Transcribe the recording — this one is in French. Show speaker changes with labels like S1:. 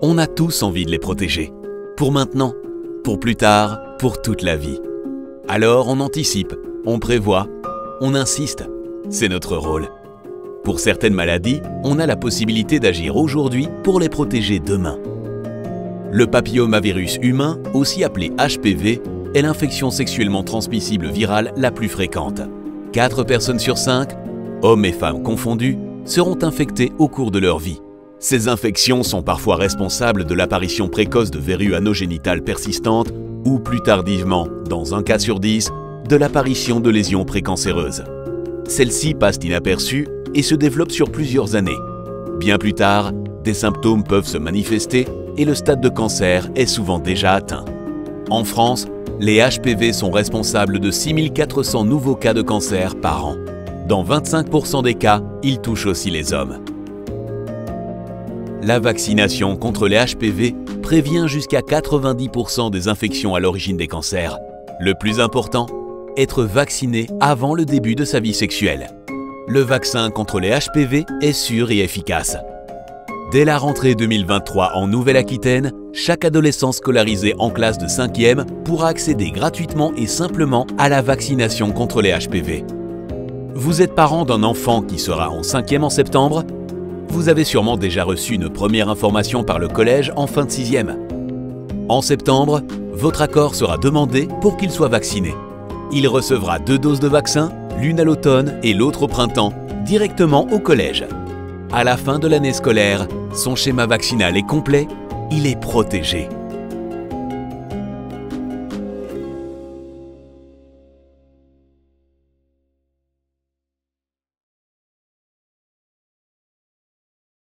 S1: On a tous envie de les protéger. Pour maintenant, pour plus tard, pour toute la vie. Alors on anticipe, on prévoit, on insiste. C'est notre rôle. Pour certaines maladies, on a la possibilité d'agir aujourd'hui pour les protéger demain. Le papillomavirus humain, aussi appelé HPV, est l'infection sexuellement transmissible virale la plus fréquente. 4 personnes sur 5, hommes et femmes confondus, seront infectées au cours de leur vie. Ces infections sont parfois responsables de l'apparition précoce de verrues anogénitales persistantes ou plus tardivement, dans un cas sur 10, de l'apparition de lésions précancéreuses. Celles-ci passent inaperçues et se développent sur plusieurs années. Bien plus tard, des symptômes peuvent se manifester et le stade de cancer est souvent déjà atteint. En France, les HPV sont responsables de 6400 nouveaux cas de cancer par an. Dans 25% des cas, ils touchent aussi les hommes. La vaccination contre les HPV prévient jusqu'à 90% des infections à l'origine des cancers. Le plus important, être vacciné avant le début de sa vie sexuelle. Le vaccin contre les HPV est sûr et efficace. Dès la rentrée 2023 en Nouvelle-Aquitaine, chaque adolescent scolarisé en classe de 5e pourra accéder gratuitement et simplement à la vaccination contre les HPV. Vous êtes parent d'un enfant qui sera en 5e en septembre? Vous avez sûrement déjà reçu une première information par le collège en fin de 6e. En septembre, votre accord sera demandé pour qu'il soit vacciné. Il recevra 2 doses de vaccin, l'une à l'automne et l'autre au printemps, directement au collège. À la fin de l'année scolaire, son schéma vaccinal est complet, il est protégé.